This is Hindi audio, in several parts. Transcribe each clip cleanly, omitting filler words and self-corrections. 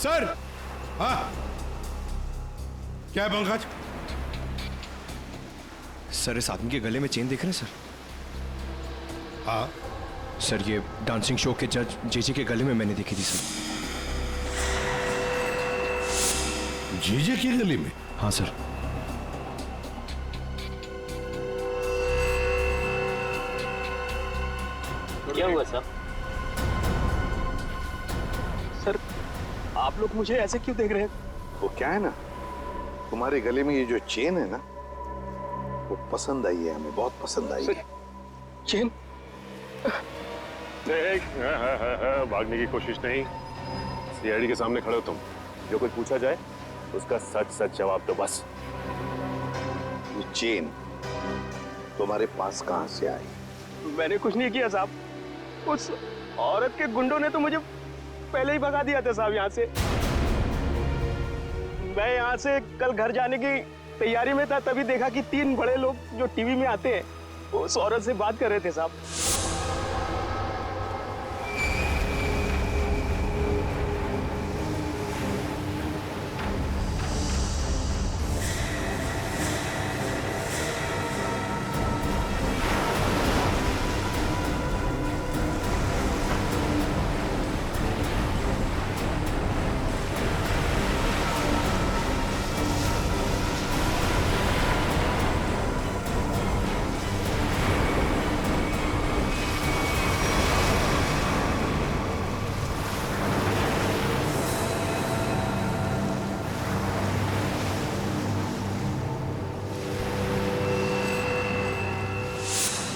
सर। हाँ, क्या है पंकज? सर इस आदमी के गले में चेन देख रहे हैं सर? हाँ सर ये डांसिंग शो के जज जेजे के गले में मैंने देखी थी सर। जीजे के गले में? हाँ सर। क्या हुआ साहब? सर आप लोग मुझे ऐसे क्यों देख रहे हैं? वो क्या है ना, तुम्हारे गले में ये जो चेन है ना, वो पसंद आई है हमें, बहुत पसंद आई है। चेन? देख, भागने की कोशिश नहीं। सीआईडी के सामने खड़े हो तुम। जो कुछ पूछा जाए उसका सच सच जवाब दो बस। ये चेन तुम्हारे पास कहां से आई? मैंने कुछ नहीं किया साहब। उस औरत के गुंडों ने तो मुझे पहले ही भगा दिया था साहब यहाँ से। मैं यहाँ से कल घर जाने की तैयारी में था, तभी देखा कि 3 बड़े लोग जो टीवी में आते हैं उस औरत से बात कर रहे थे साहब।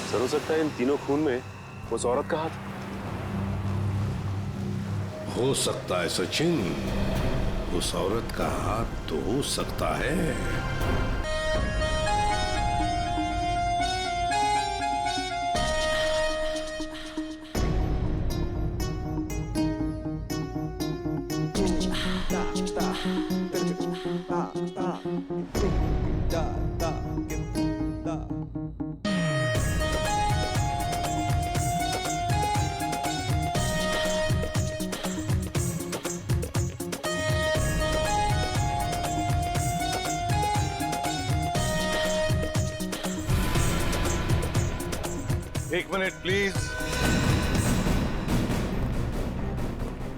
सर हो सकता है इन तीनों खून में उस औरत का हाथ। हो सकता है सचिन, उस औरत का हाथ तो हो सकता है। एक मिनट प्लीज,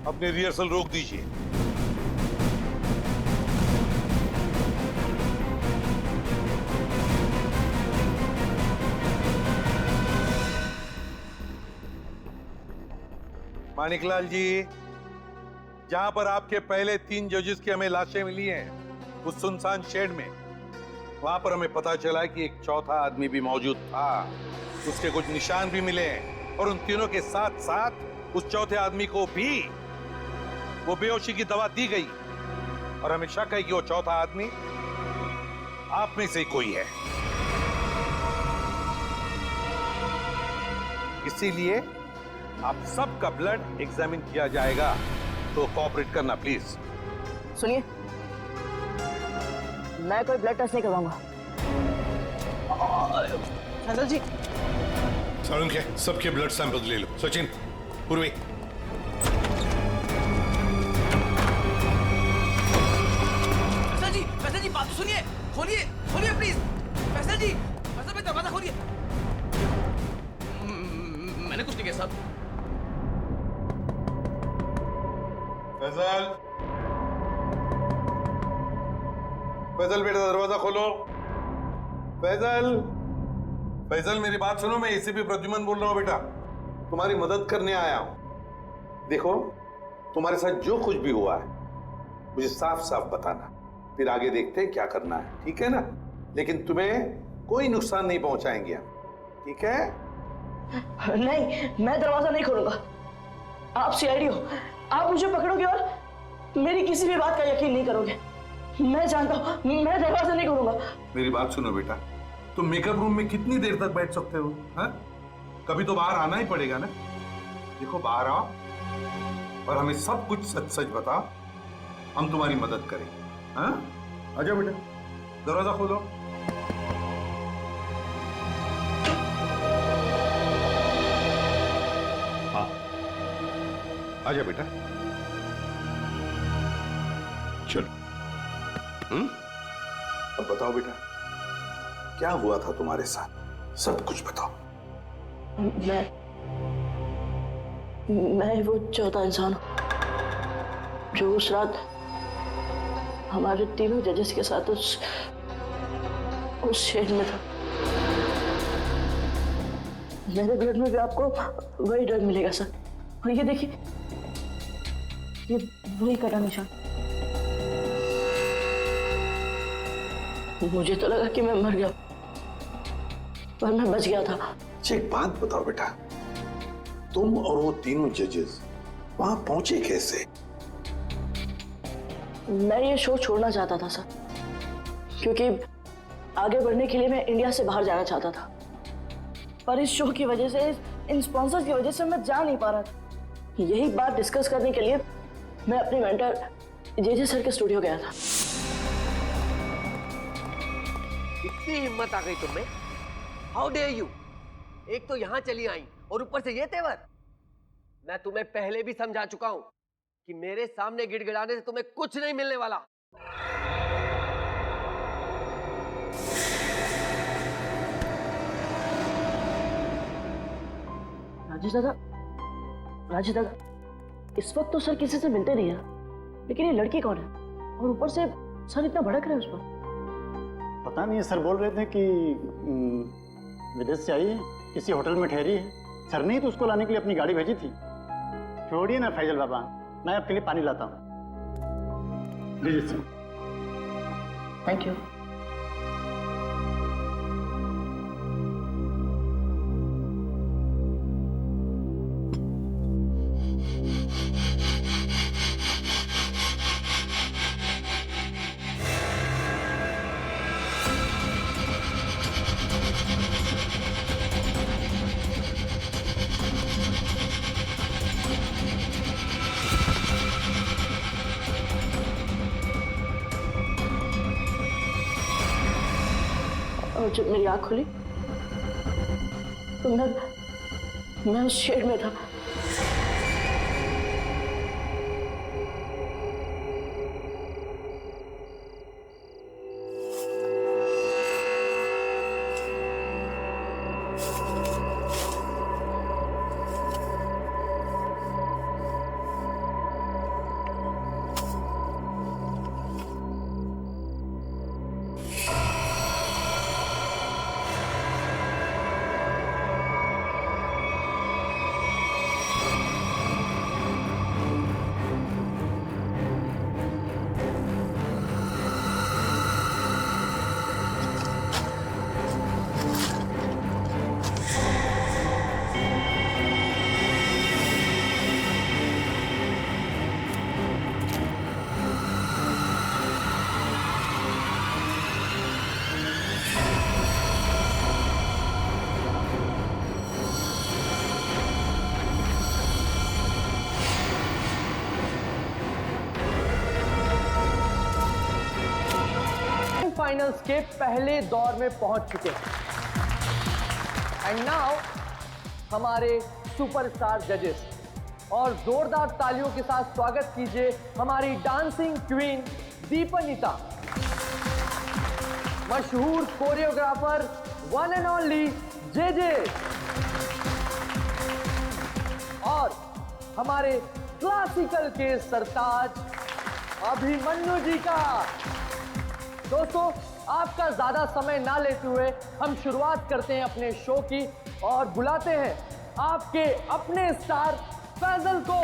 अपने रिहर्सल रोक दीजिए। मानिकलाल जी, जहां पर आपके पहले 3 जजेस की हमें लाशें मिली हैं, उस सुनसान शेड में, वहां पर हमें पता चला कि एक चौथा आदमी भी मौजूद था। उसके कुछ निशान भी मिले हैं और उन तीनों के साथ साथ उस चौथे आदमी को भी वो बेहोशी की दवा दी गई और हमें शक है कि वो चौथा आदमी आप में से कोई है। इसीलिए आप सबका ब्लड एग्जामिन किया जाएगा, तो कोऑपरेट करना प्लीज। सुनिए, मैं कोई ब्लड टेस्ट नहीं करवाऊंगा। फैजल जी, सर उनके सबके ब्लड सैंपल ले लो। सचिन, पूर्वी। फैसल जी बात तो सुनिए, खोलिए खोलिए प्लीज। फैसल जी, फैसल भाई दरवाजा खोलिए। मैंने कुछ नहीं किया साहब। फैजल, फैजल बेटा दरवाजा खोलो। फैजल, फैजल मेरी बात सुनो, मैं एसीपी प्रद्युमन बोल रहा हूं बेटा, तुम्हारी मदद करने आया हूं। देखो, तुम्हारे साथ जो कुछ भी हुआ है मुझे साफ साफ बताना, फिर आगे देखते हैं क्या करना है, ठीक है ना? लेकिन तुम्हें कोई नुकसान नहीं पहुंचाएंगे हम, ठीक है? नहीं, मैं दरवाजा नहीं खोलूंगा। आप सीआईडी हो, आप मुझे पकड़ोगे और मेरी किसी भी बात का यकीन नहीं करोगे। मैं जानता हूं, मैं दरवाजा नहीं खोलूंगा। मेरी बात सुनो बेटा, तुम मेकअप रूम में कितनी देर तक बैठ सकते हो? हाँ? कभी तो बाहर आना ही पड़ेगा ना। देखो, बाहर आओ और हमें सब कुछ सच सच बताओ, हम तुम्हारी मदद करेंगे। हाँ? आजा बेटा, दरवाजा खोलो। हाँ, आजा बेटा। अब बताओ बेटा, क्या हुआ था तुम्हारे साथ? सब कुछ बताओ। मैं वो चौथा इंसान हूं जो उस रात हमारे तीनों जजेस के साथ उस शेड में था। मेरे ब्लड में भी आपको वही ड्रग मिलेगा सर। और ये देखिए, ये वही कटा निशान। मुझे तो लगा कि मैं मर गया, पर मैं बच गया था। अच्छा एक बात बताओ बेटा, तुम और वो तीनों जजेस वहां पहुंचे कैसे? मैं ये शो छोड़ना चाहता था सर, क्योंकि आगे बढ़ने के लिए मैं इंडिया से बाहर जाना चाहता था। पर इस शो की वजह से, इन स्पॉन्सर्स की वजह से मैं जा नहीं पा रहा था। यही बात डिस्कस करने के लिए मैं अपने मेंटर जेजे सर के स्टूडियो गया था। इतनी हिम्मत आ गई तुम्हें? How dare you! एक तो यहां चली आई और ऊपर से ये तेवर। मैं तुम्हें पहले भी समझा चुका हूं कि मेरे सामने गिड़गिड़ाने से तुम्हें कुछ नहीं मिलने वाला। राजेश दादा, इस वक्त तो सर किसी से मिलते नहीं है, लेकिन ये लड़की कौन है? और ऊपर से सर इतना भड़क रहे हैं उस पर। पता नहीं, सर बोल रहे थे कि विदेश से आई है, किसी होटल में ठहरी है। सर ने तो उसको लाने के लिए अपनी गाड़ी भेजी थी। छोड़िए ना फैजल बाबा, मैं आपके लिए पानी लाता हूँ। लीजिए सर। Thank you. और जब मेरी आंख खुली तो मैं उस शेड में था। फाइनल्स के पहले दौर में पहुंच चुके हैं। एंड नाउ हमारे सुपरस्टार जजेस, और जोरदार तालियों के साथ स्वागत कीजिए हमारी डांसिंग क्वीन दीपनिता, मशहूर choreographer one and only JJ, और हमारे क्लासिकल के सरताज अभिमन्यु जी का। दोस्तों, आपका ज्यादा समय ना लेते हुए हम शुरुआत करते हैं अपने शो की और बुलाते हैं आपके अपने स्टार फैजल को।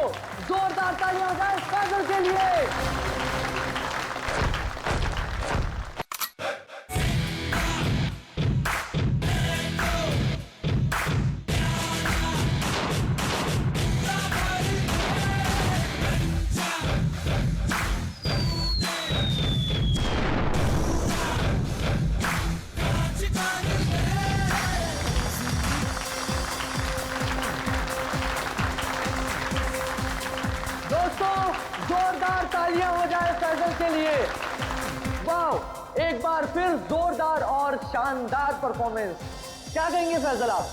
जोरदार तालियां बजाएं फैजल के लिए। जोरदार तालियां हो जाए फैजल के लिए। वाह, एक बार फिर जोरदार और शानदार परफॉर्मेंस। क्या कहेंगे फैजल आप?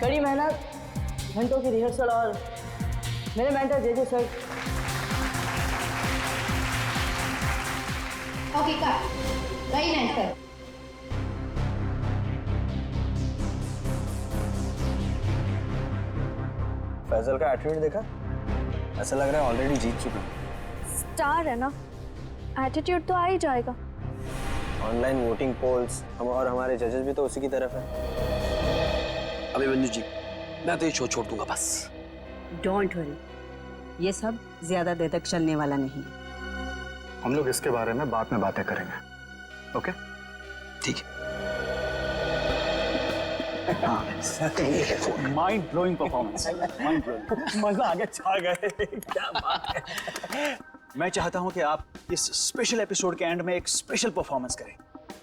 कड़ी मेहनत, घंटों की रिहर्सल और मेरे mentor JJ sir okay cut, very nice sir. Faisal का एटीट्यूड देखा, ऐसा लग रहा है ऑलरेडी जीत चुका। स्टार है ना, एटीट्यूड तो आ ही जाएगा। ऑनलाइन वोटिंग पोल्स हम और हमारे जजेस भी तो उसी की तरफ है। अभिमन्यु जी, मैं तो ये शो छोड़ दूंगा बस। डोंट वरी, ये सब ज्यादा देर तक चलने वाला नहीं है। हम लोग इसके बारे में बाद में बातें करेंगे, ओके? ठीक है। Mind blowing performance, mind blowing, मजा आ गया, छा गए, क्या बात है। मैं चाहता हूं कि आप इस स्पेशल एपिसोड के एंड में एक स्पेशल परफॉर्मेंस करें।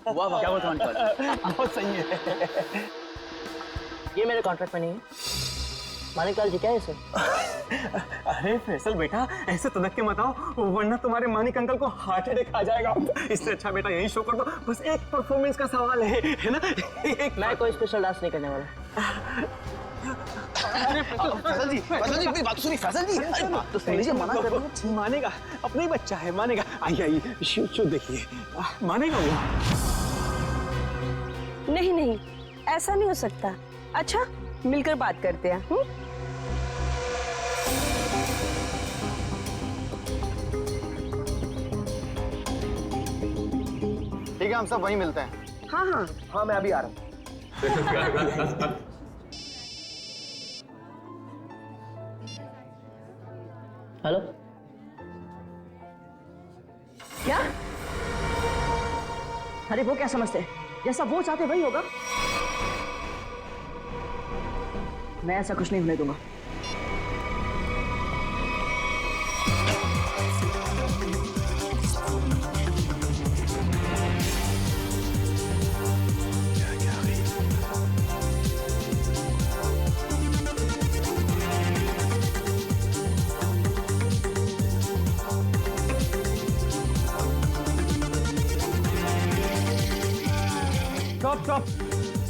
वाह वाह, क्या बताऊं अंकल, बहुत सही है। ये मेरे कॉन्ट्रैक्ट में नहीं है। मानिकलाल जी क्या है सर? अरे फैसल बेटा, ऐसे तनक के मत आओ, वरना तुम्हारे मानिक अंकल को हार्ट अटैक आ जाएगा। इससे अच्छा बेटा यही शो कर दो, बस एक परफॉर्मेंस का सवाल है ना? मैं कोई स्पेशल डांस नहीं करने वाला। फैसल जी मेरी बात सुनिए। फैसल जी, अरे बात तो सुन लीजिए, मना कर रहा हूं। मानेगा, अपना ही बच्चा है, मानेगा। आइए शो देखिए, मानेगा वो। नहीं नहीं, ऐसा नहीं हो सकता। अच्छा, मिलकर बात करते हैं। ठीक है, हम सब वहीं मिलते हैं। हाँ हाँ हाँ, मैं अभी आ रहा हूँ। हेलो, क्या? अरे वो क्या समझते हैं, जैसा वो चाहते वही होगा। मैं ऐसा कुछ नहीं होने दूंगा।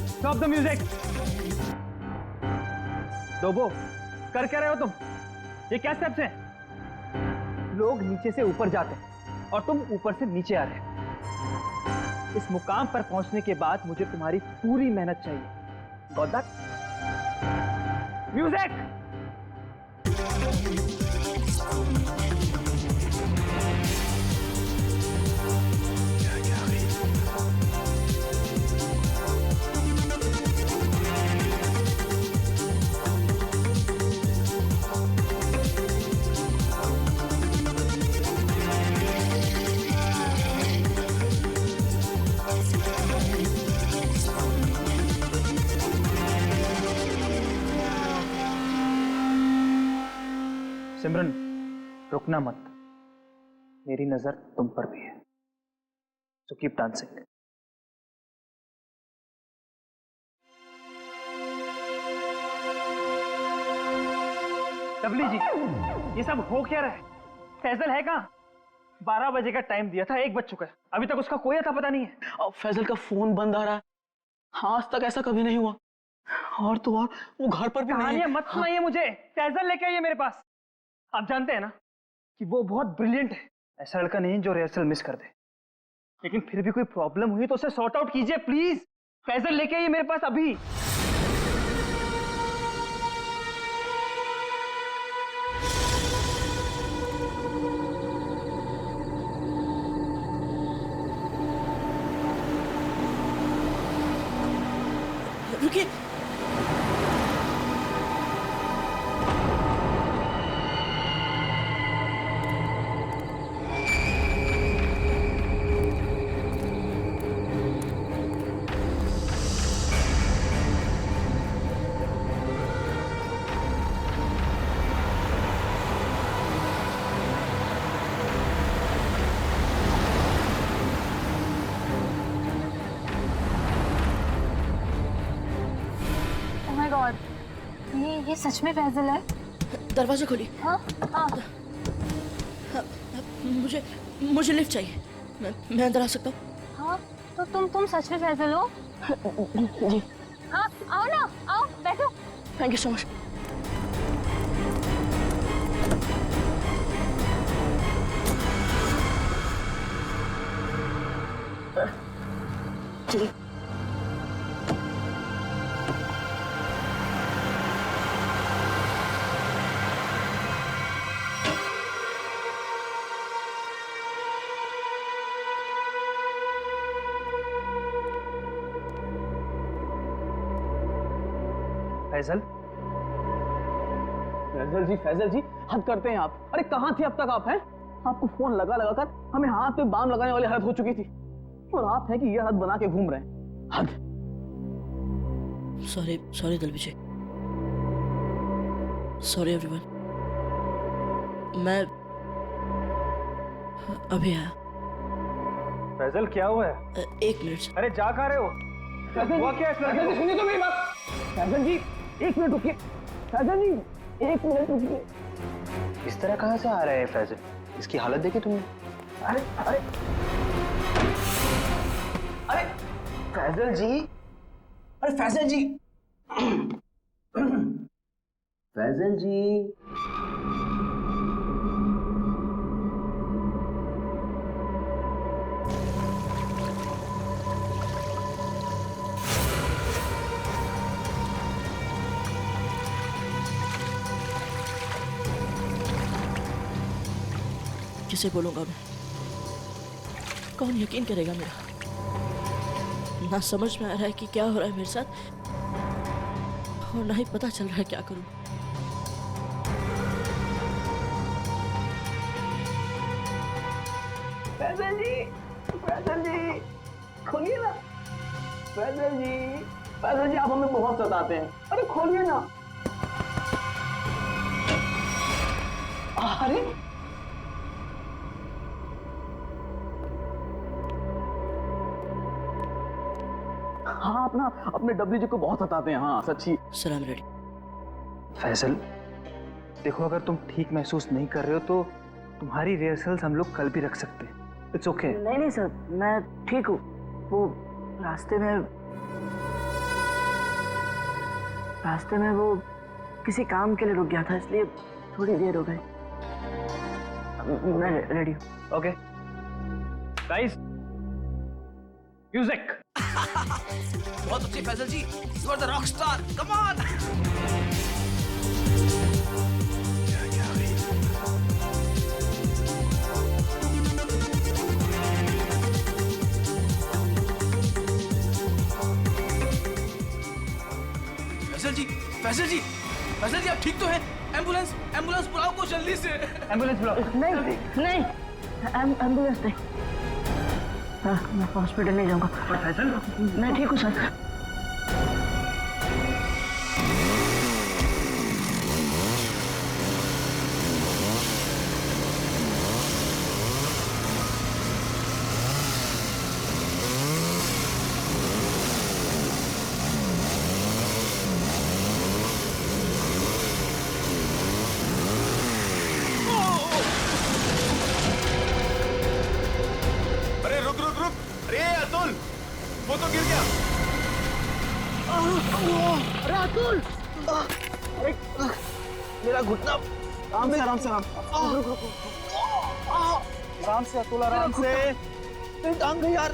Stop the music. डोबो, कर क्या रहे हो तुम? ये क्या स्टेप्स हैं? लोग नीचे से ऊपर जाते हैं और तुम ऊपर से नीचे आ रहे हो। इस मुकाम पर पहुंचने के बाद मुझे तुम्हारी पूरी मेहनत चाहिए। Got that? म्यूजिक। सिमरन, रुकना मत, मेरी नजर तुम पर भी है, सो कीप डांसिंग। लवली जी, ये सब हो क्या रहा है? फैजल है कहाँ? 12 बजे का टाइम दिया था, 1 बज चुका है, अभी तक उसका कोई अता पता नहीं है। और फैजल का फोन बंद आ रहा है। हाँ, आज तक ऐसा कभी नहीं हुआ। और तो और वो घर पर भी नहीं कहानियां मत सुनाइए मुझे, फैजल लेके आइए मेरे पास। आप जानते हैं ना कि वो बहुत ब्रिलियंट है, ऐसा लड़का नहीं जो रिहर्सल मिस कर दे। लेकिन फिर भी कोई प्रॉब्लम हुई तो उसे सॉर्ट आउट कीजिए प्लीज। फैजल लेके आइए मेरे पास अभी। रुकिए, ये सच में फैजल है? दरवाजा खोलिए। हाँ हाँ। मुझे लिफ्ट चाहिए। मैं अंदर आ सकता हूँ? हाँ, तो तुम सच में फैजल हो? जी। हाँ, आओ ना, आओ बैठो। Thank you so much. चलिए। फैजल, फैजल जी हद करते हैं आप। अरे कहाँ थे अब तक आप? हैं आपको फोन लगा लगा कर हमें हाथ पे बाम लगाने वाली हालत हो चुकी थी, और आप है कि ये हालत बना के घूम रहे हैं। हद। Sorry Dalvijay, sorry everyone. मैं अभी आया। फैजल क्या हुआ है? एक मिनट। अरे जा कहाँ रहे हो? हुआ क्या है? सुनिए तो मेरी बात। फैजल जी एक मिनट रुकिए। फैजल जी एक मिनट रुकिए। इस तरह कहाँ से आ रहे हैं फैजल? इसकी हालत देखी तुमने? अरे अरे अरे फैजल जी, अरे फैजल जी, फैजल जी। किसे बोलूंगा मैं? कौन यकीन करेगा मेरा? ना समझ में आ रहा है कि क्या हो रहा है मेरे साथ, और ना ही पता चल रहा है क्या करूं। फैजल जी खोलिए ना। फैजल जी आप हमें बहुत सताते हैं। अरे खोलिए ना। अरे हाँ, अपने डब्ल्यू जी को बहुत सताते हैं। हाँ सच्ची। सलाम रेडी। फैजल देखो, अगर तुम ठीक महसूस नहीं कर रहे हो तो तुम्हारी रिहर्सल्स हम लोग कल भी रख सकते हैं। It's okay. नहीं सर, मैं ठीक हूँ। वो रास्ते में वो किसी काम के लिए रुक गया था, इसलिए थोड़ी देर हो गई। मैं रेडी हूँ। Okay guys, music. बहुत अच्छी Faisal ji, you are the rock star, come on. Faisal ji आप ठीक तो हैं? एम्बुलेंस बुलाओ को जल्दी से। एम्बुलेंस बुलाओ। नहीं एम्बुलेंस नहीं। हाँ, मैं हॉस्पिटल नहीं जाऊंगा। फैजल मैं ठीक हूँ सर। वो तो गिर गया। अरे अतुल, अरे मेरा घुटना। आराम से अतुल, आराम से। मेरी टांग गई यार।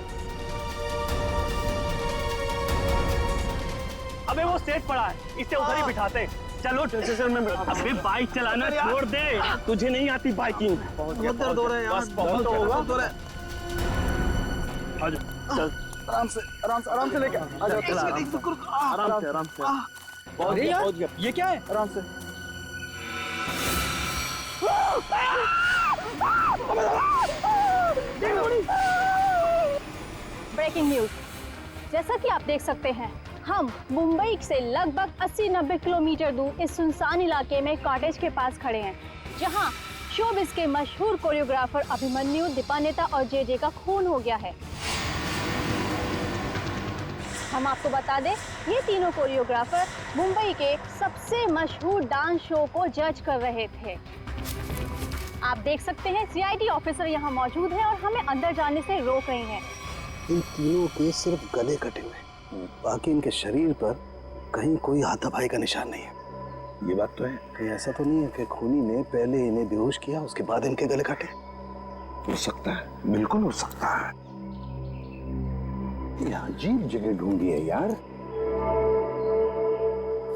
अबे वो सेट पड़ा है, इसे उधर ही बिठाते। चलो स्टेशन में। अबे बाइक चलाना छोड़ दे, तुझे नहीं आती बाइकिंग। बहुत दर्द हो रहा है यार। बहुत होगा। चल आराम से लेके आ जाओ। आराम से। अरे यार ये क्या है? आराम से। Breaking news. जैसा कि आप देख सकते हैं, हम मुंबई से लगभग 80-90 किलोमीटर दूर इस सुनसान इलाके में कॉटेज के पास खड़े हैं, जहां शोबिस के मशहूर कोरियोग्राफर अभिमन्यु, दीपानेता और जे का खून हो गया है। हम आपको बता दें, ये तीनों कोरियोग्राफर मुंबई के सबसे मशहूर डांस शो को जज कर रहे थे। आप देख सकते हैं सीआईडी ऑफिसर यहाँ मौजूद है और हमें अंदर जाने से रोक रहे हैं। इन तीनों के सिर्फ गले कटे हुए, बाकी इनके शरीर पर कहीं कोई हाथापाई का निशान नहीं है। ये बात तो है। कहीं ऐसा तो नहीं है कि खूनी ने पहले इन्हें बेहोश किया, उसके बाद इनके गले काटे? हो सकता है, बिल्कुल हो सकता है। ये अजीब जगह ढूंढी है यार।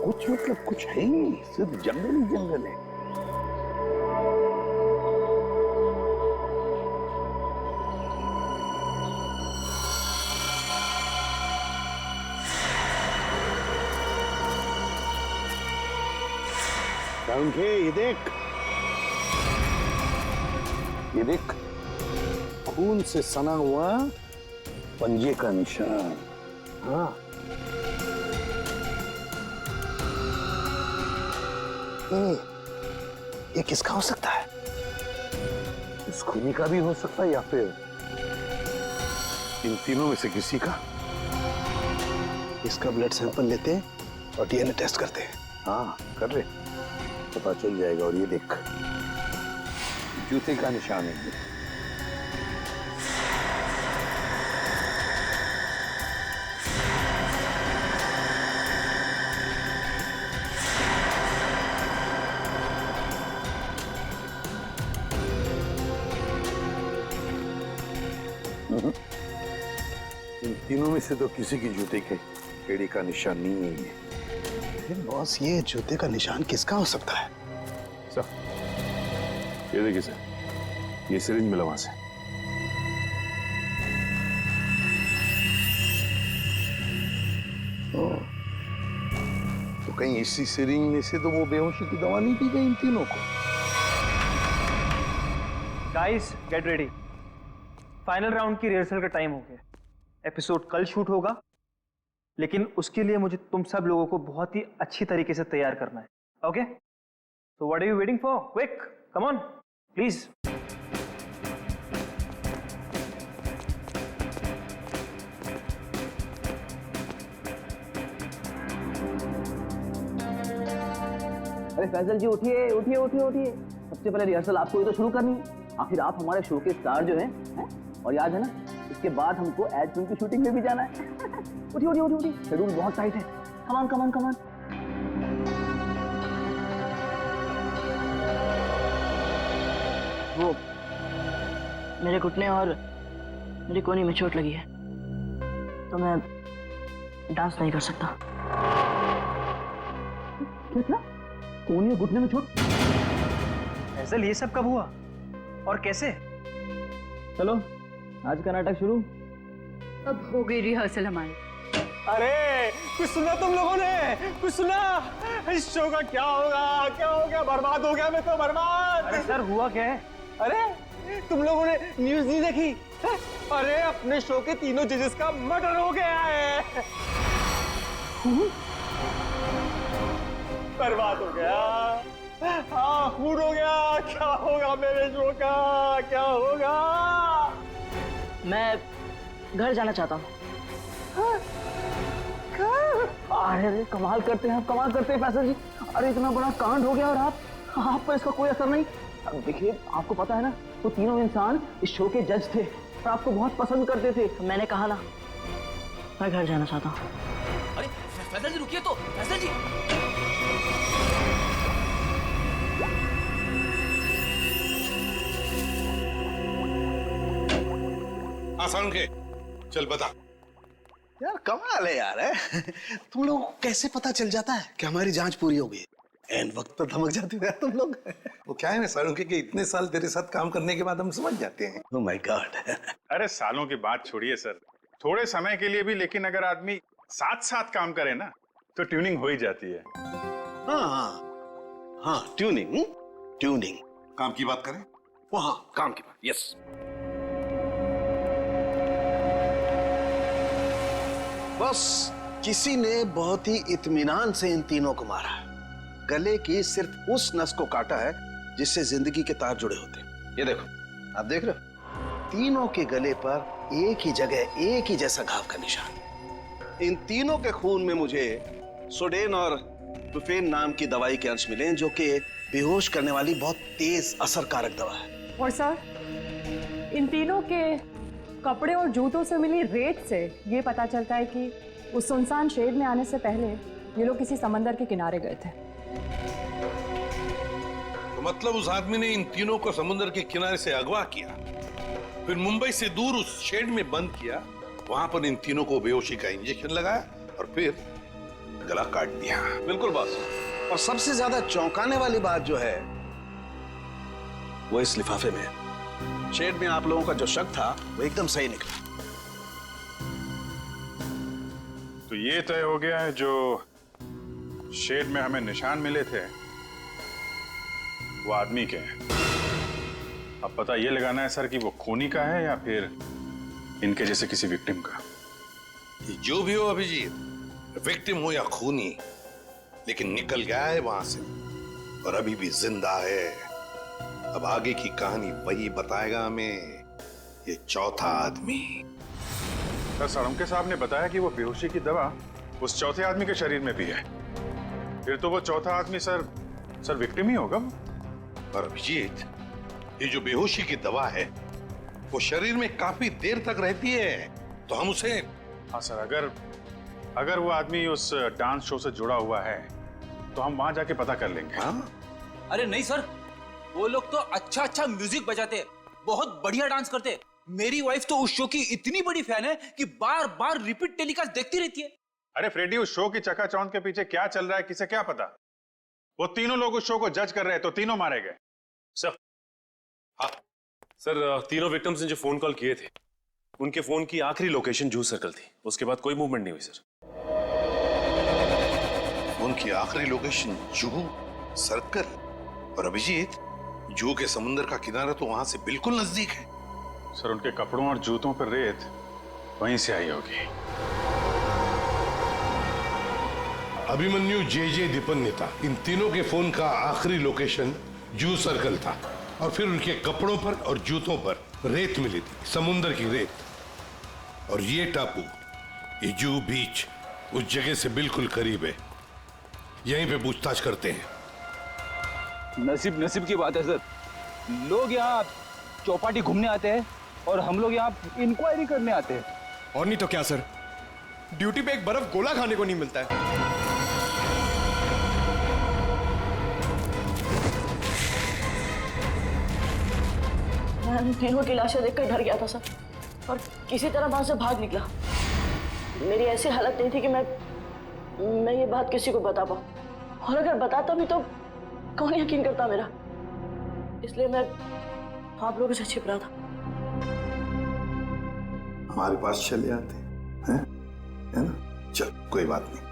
कुछ मतलब कुछ है ही नहीं, सिर्फ जंगल ही जंगल है। ये देख, खून से सना हुआ पंजे का निशान। हाँ, ये किसका हो सकता है? इस खूनी का भी हो सकता है या फिर इन तीनों में से किसी का। इसका ब्लड सैंपल लेते हैं और डीएनए टेस्ट करते हैं। हाँ कर रहे, पता चल जाएगा। और ये देख, जूते का निशान है। इन तीनों में से तो किसी की जूते के एड़ी का निशान नहीं है ये। लेकिन बॉस, ये जूते का निशान किसका हो सकता है? सर, ये देखिए सर, ये सिरिंज मिला वहां से। तो कहीं इसी सिरिंज में से तो वो बेहोशी की दवा नहीं दी गई इन तीनों को? Guys get ready, final round की रिहर्सल का टाइम हो गया। एपिसोड कल शूट होगा, लेकिन उसके लिए मुझे तुम सब लोगों को बहुत ही अच्छी तरीके से तैयार करना है। Okay, so what are you waiting for? Quick, come on please. अरे फैजल जी उठिए उठिए उठिए उठिए, सबसे पहले रिहर्सल आपको ही तो शुरू करनी है। आखिर आप हमारे शो के स्टार जो हैं, और याद है ना, इसके बाद हमको एड फिल्म की शूटिंग में भी जाना है। उठिए उठिए उठिए, शेड्यूल बहुत टाइट है। Come on come on come on. वो मेरे घुटने और मेरी कोहनी में चोट लगी है, तो मैं डांस नहीं कर सकता। क्या क्या? कोहनी और घुटने में चोट? फैजल, ये सब कब हुआ और कैसे? चलो आज का नाटक शुरू। अब हो गई रिहर्सल हमारी। अरे कुछ सुना तुम लोगों ने? कुछ सुना? इस शो का क्या होगा? क्या हो गया? बर्बाद हो गया मैं तो, बर्बाद। अरे सर, हुआ क्या है? अरे तुम लोगों ने न्यूज़ नहीं देखी? अरे अपने शो के तीनों जजेस का मर्डर हो गया है। बर्बाद हो गया। हाँ, खून हो गया। क्या होगा मेरे शो का? क्या होगा? मैं घर जाना चाहता हूँ। अरे कमाल करते हैं आप, कमाल करते हैं फैसल जी। अरे इतना बड़ा कांड हो गया और आप पर इसका कोई असर नहीं। देखिए, आपको पता है ना, वो तीनों इंसान इस शो के जज थे और आपको बहुत पसंद करते थे। मैंने कहा ना, मैं घर जाना चाहता हूँ। अरे फैजल जी रुकिए तो, फैजल जी। आसान के, चल बता। यार कमाल है यार, है? तुम लोग को कैसे पता चल जाता है कि हमारी जांच पूरी हो गई? एन वक्त पर धमक जाते हो यार तुम लोग। वो क्या है ना सारुण के, इतने साल तेरे साथ काम करने के बाद हम समझ जाते हैं। Oh my God. अरे सालों की बात छोड़िए सर, थोड़े समय के लिए भी, लेकिन अगर आदमी साथ साथ काम करे ना तो ट्यूनिंग हो ही जाती है। हाँ, ट्यूनिंग। ट्यूनिंग काम की बात करें? वो हाँ, काम की बात। यस। बस किसी ने बहुत ही इत्मीनान से इन तीनों को मारा है। गले की सिर्फ उस नस को काटा है जिससे जिंदगी के तार जुड़े होते हैं। ये देखो, आप देख रहे हो, तीनों के गले पर एक ही जगह एक ही जैसा घाव का निशान। इन तीनों के खून में मुझे सोडेन और टुफेन नाम की दवाई के अंश मिले, जो कि बेहोश करने वाली बहुत तेज असरकारक दवा है। और सर, इन तीनों के कपड़े और जूतों से मिली रेत से ये पता चलता है कि उस सुनसान शेड में आने से पहले ये लोग किसी समंदर के किनारे गए थे। तो मतलब उस आदमी ने इन तीनों को समुद्र के किनारे से अगवा किया, फिर मुंबई से दूर उस शेड में बंद किया वहां पर इन तीनों को बेहोशी का इंजेक्शन लगाया और फिर गला काट दिया। बिल्कुल बॉस। और सबसे ज्यादा चौंकाने वाली बात जो है वो इस लिफाफे में है। शेड में आप लोगों का जो शक था वो एकदम सही निकला। तो ये तय हो गया है जो शेड में हमें निशान मिले थे वो आदमी के हैं। अब पता ये लगाना है सर कि वो खूनी का है या फिर इनके जैसे किसी विक्टिम का। जो भी हो अभिजीत, विक्टिम हो या खूनी, लेकिन निकल गया है वहां से और अभी भी जिंदा है। अब आगे की कहानी वही बताएगा हमें, ये चौथा आदमी। सर सड़मके साहब ने बताया कि वो बेहोशी की दवा उस चौथे आदमी के शरीर में भी है। फिर तो वो चौथा आदमी सर विक्टिम ही होगा। और अभिजीत, ये जो बेहोशी की दवा है वो शरीर में काफी देर तक रहती है, तो हम उसे। हाँ सर, अगर वो आदमी उस डांस शो से जुड़ा हुआ है तो हम वहां जाके पता कर लेंगे। हाँ? अरे नहीं सर, वो लोग तो अच्छा म्यूजिक बजाते, बहुत बढ़िया डांस करते। मेरी वाइफ तो उस शो की इतनी बड़ी फैन है कि बार बार रिपीट टेलीकास्ट देखती रहती है। अरे फ्रेडी, उस शो की चकाचौंध के पीछे क्या चल रहा है किसे क्या पता। वो तीनों लोग उस शो को जज कर रहे हैं तो तीनों मारे गए। सर हाँ सर, तीनों विक्टिम्स ने जो फोन कॉल किए थे उनके फोन की आखिरी लोकेशन जूह सर्कल थी। उसके बाद कोई मूवमेंट नहीं हुई सर। फोन की आखिरी लोकेशन जूह सर्कल? और अभिजीत, जूह के समुद्र का किनारा तो वहां से बिल्कुल नजदीक है। सर उनके कपड़ों और जूतों पर रेत वहीं से आई होगी। अभिमन्यु जे दीपन्नेता, इन तीनों के फोन का आखिरी लोकेशन जूह सर्कल था और फिर उनके कपड़ों पर और जूतों पर रेत मिली थी, समुद्र की रेत। और ये टापू, ये जूह बीच, उस जगह से बिल्कुल करीब है। यहीं पे पूछताछ करते हैं। नसीब की बात है सर। लोग यहाँ चौपाटी घूमने आते हैं और हम लोग यहाँ इंक्वायरी करने आते हैं। और नहीं तो क्या सर, ड्यूटी पे एक बर्फ गोला खाने को नहीं मिलता है। मैं उन तीनों की लाशें देखकर डर गया था सर, और किसी तरह वहां से भाग निकला। मेरी ऐसी हालत नहीं थी कि मैं ये बात किसी को बता पाऊं, और अगर बताता भी तो कौन यकीन करता मेरा। इसलिए मैं आप लोगों से छिप रहा था। हमारे पास चले आते हैं, है ना? चल कोई बात नहीं,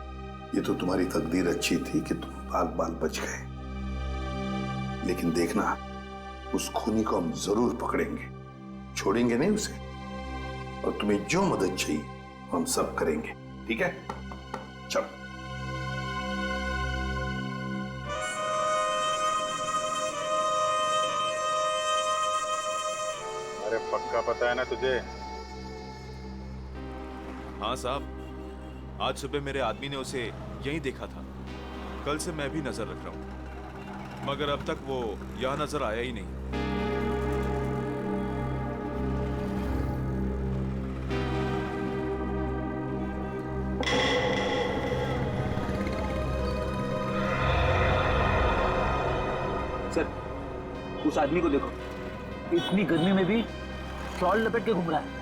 ये तो तुम्हारी तकदीर अच्छी थी कि तुम बाल बच गए। लेकिन देखना, उस खूनी को हम जरूर पकड़ेंगे, छोड़ेंगे नहीं उसे। और तुम्हें जो मदद चाहिए हम सब करेंगे, ठीक है? चल। अरे पक्का पता है ना तुझे? हाँ साहब, आज सुबह मेरे आदमी ने उसे यहीं देखा था। कल से मैं भी नजर रख रहा हूं, मगर अब तक वो यहां नजर आया ही नहीं। सर, उस आदमी को देखो, इतनी गर्मी में भी शॉल लपेट के घूम रहा है।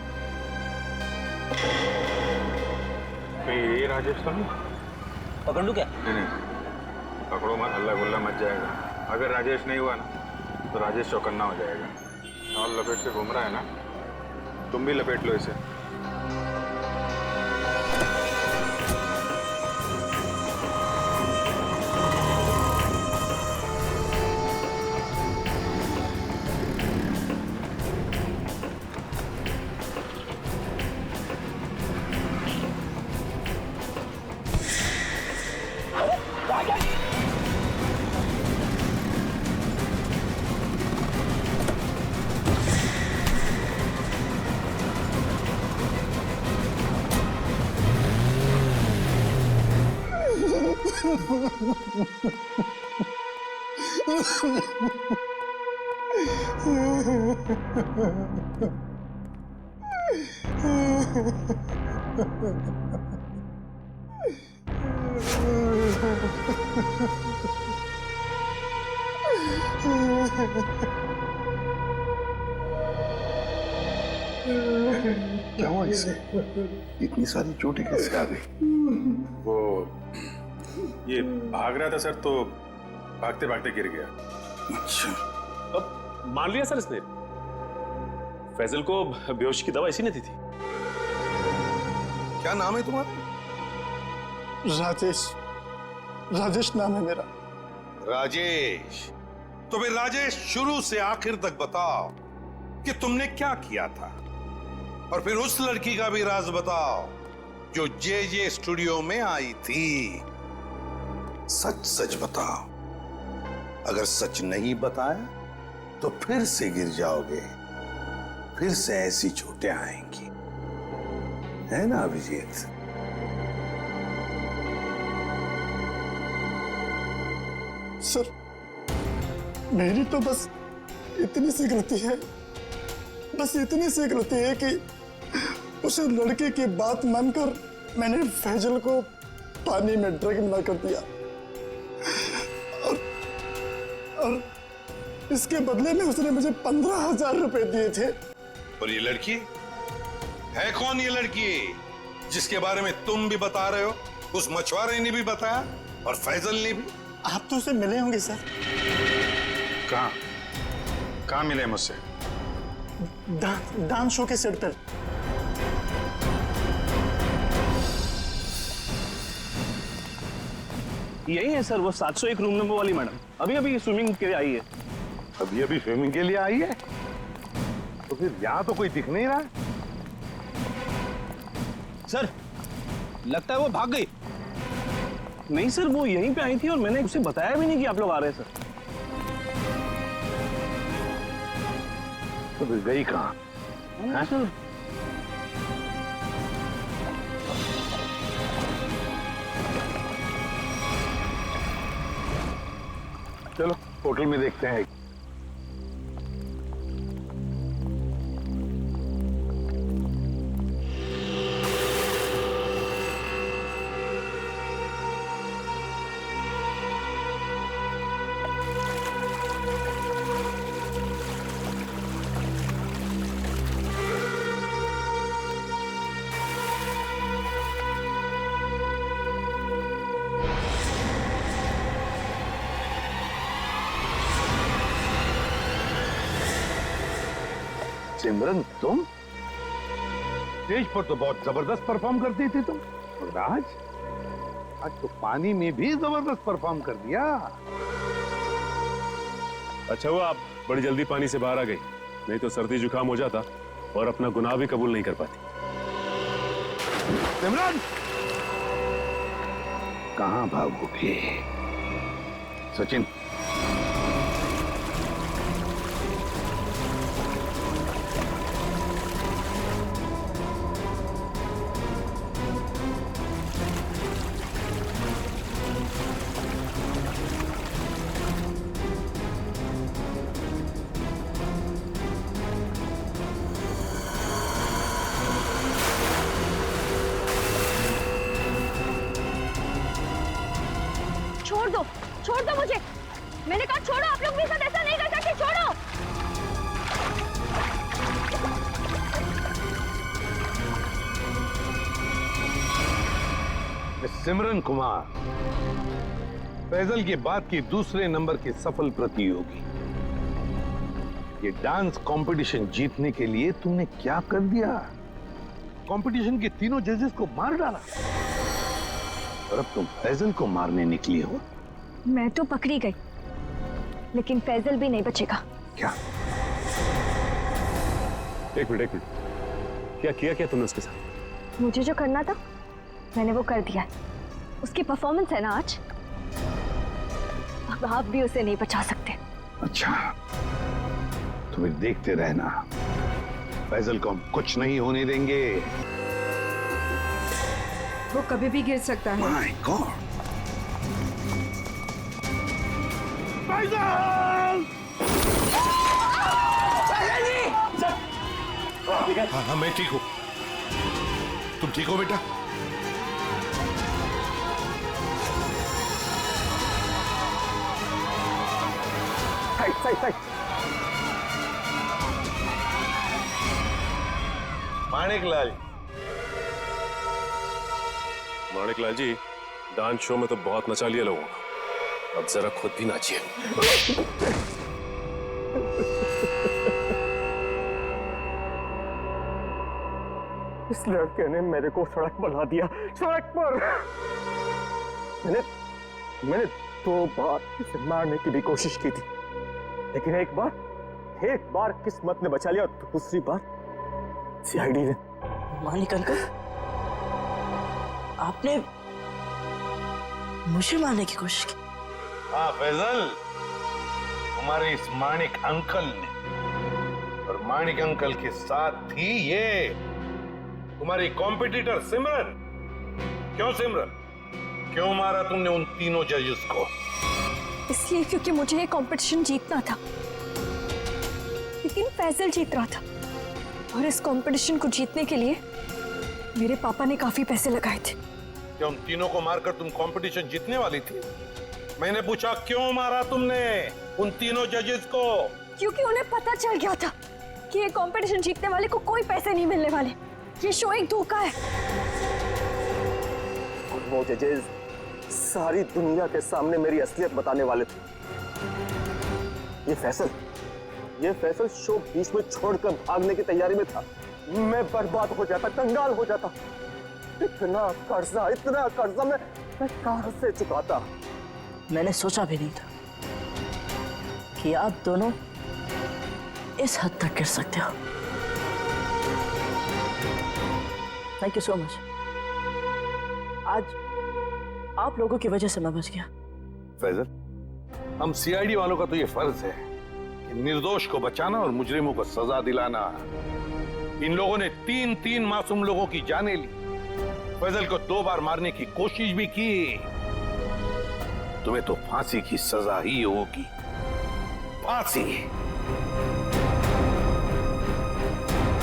ये राजेश तो नहीं? पकड़ लूं क्या? नहीं, पकड़ो मत, हल्ला गुल्ला मच जाएगा। अगर राजेश नहीं हुआ ना तो राजेश चौकन्ना हो जाएगा। शॉल लपेट के घूम रहा है ना, तुम भी लपेट लो इसे। क्या हुआ इसे? इतनी सारी चोटें कैसे आ गई? वो ये भाग रहा था सर, तो भागते भागते गिर गया। अच्छा, अब मान लिया सर इसने। फैजल को बेहोशी की दवा इसी ने दी थी। क्या नाम है तुम्हारा? राजेश। राजेश नाम है मेरा। राजेश? तो फिर राजेश, शुरू से आखिर तक बताओ कि तुमने क्या किया था, और फिर उस लड़की का भी राज बताओ जो जे स्टूडियो में आई थी। सच सच बताओ। अगर सच नहीं बताया तो फिर से गिर जाओगे, फिर से ऐसी चोटें आएंगी, है ना अभिजीत? सर, मेरी तो बस इतनी सी गलती है, बस इतनी सी गलती है कि उस लड़के की बात मानकर मैंने फैजल को पानी में ड्रग मिला कर दिया, और इसके बदले में उसने मुझे 15,000 रुपए दिए थे। और ये लड़की है कौन? ये लड़की जिसके बारे में तुम भी बता रहे हो, उस मछुआरे ने भी बताया और फैजल ने भी। आप तो उसे मिले होंगे सर। कहाँ मिले मुझसे? डांस शो के सेट पर। यही है सर, वो 701 रूम नंबर वाली मैडम, अभी अभी स्विमिंग के लिए आई है। अभी अभी स्विमिंग के लिए आई है? तो फिर यहां तो कोई दिख नहीं रहा। सर, लगता है वो भाग गई। नहीं सर, वो यहीं पे आई थी और मैंने उसे बताया भी नहीं कि आप लोग आ रहे हैं सर। तो फिर गई कहाँ? सर, चलो होटल में देखते हैं। सिमरन, तुम स्टेज पर तो बहुत जबरदस्त परफॉर्म करती थी तुम, और आज तो पानी में भी जबरदस्त परफॉर्म कर दिया। अच्छा हुआ आप बड़ी जल्दी पानी से बाहर आ गई, नहीं तो सर्दी जुकाम हो जाता और अपना गुनाह भी कबूल नहीं कर पाती। सिमरन, कहां भागोगे? सचिन, छोड़ दो मुझे। मैंने कहा छोड़ो, आप लोग मेरे साथ ऐसा नहीं कर सकते, छोड़ो। सिमरन कुमार, फैजल के बाद की दूसरे नंबर की सफल प्रतियोगी। ये डांस कंपटीशन जीतने के लिए तुमने क्या कर दिया? कंपटीशन के तीनों जजेस को मार डाला, और अब तुम फैजल को मारने निकली हो। मैं तो पकड़ी गई, लेकिन फैजल भी नहीं बचेगा। क्या? एक मिनट, क्या किया तुमने उसके साथ? मुझे जो करना था मैंने वो कर दिया। उसकी परफॉर्मेंस है ना आज, अब आप भी उसे नहीं बचा सकते। अच्छा, तो फिर देखते रहना, फैजल को हम कुछ नहीं होने देंगे। वो कभी भी गिर सकता है। My God! हाँ, मैं ठीक हूँ। तुम ठीक हो बेटा? माणिकलाल। माणिकलाल जी, डांस शो में तो बहुत नचा लिया लोगों को, अब जरा खुद भी नाचिए। इस लड़के ने मेरे को सड़क पर ला दिया, सड़क पर। मैंने 2 बार इसे मारने की भी कोशिश की थी, लेकिन एक बार किस्मत ने बचा लिया, और दूसरी बार सीआईडी ने। मालिक अंकल, आपने मुझे मारने की कोशिश की? हाँ फैजल, हमारे इस माणिक अंकल ने, और माणिक अंकल के साथ थी ये तुम्हारी कॉम्पिटिटर सिमरन। क्यों सिमरन, क्यों मारा तुमने उन तीनों जजेस को? इसलिए क्योंकि मुझे ये कंपटीशन जीतना था, लेकिन फैजल जीत रहा था, और इस कंपटीशन को जीतने के लिए मेरे पापा ने काफी पैसे लगाए थे। क्या उन तीनों को मारकर तुम कंपटीशन जीतने वाली थी? मैंने पूछा क्यों मारा तुमने उन तीनों जजेस को? क्योंकि उन्हें पता चल गया था कि ये कंपटीशन जीतने वाले को कोई पैसे नहीं मिलने वाले, ये शो एक धोखा है। और वो जजेस सारी दुनिया के सामने मेरी असलियत बताने वाले थे। ये फैसल शो बीच में छोड़कर भागने की तैयारी में था। मैं बर्बाद हो जाता, कंगाल हो जाता। इतना कर्जा मैं कहां से चुकाता? मैंने सोचा भी नहीं था कि आप दोनों इस हद तक गिर सकते हो। Thank you so much. आज आप लोगों की वजह से मैं बच गया। फैजल, हम सीआईडी वालों का तो ये फर्ज है कि निर्दोष को बचाना और मुजरिमों को सजा दिलाना। इन लोगों ने 3 मासूम लोगों की जानें ली, फैजल को 2 बार मारने की कोशिश भी की। तुम्हें तो फांसी की सजा ही होगी, फांसी।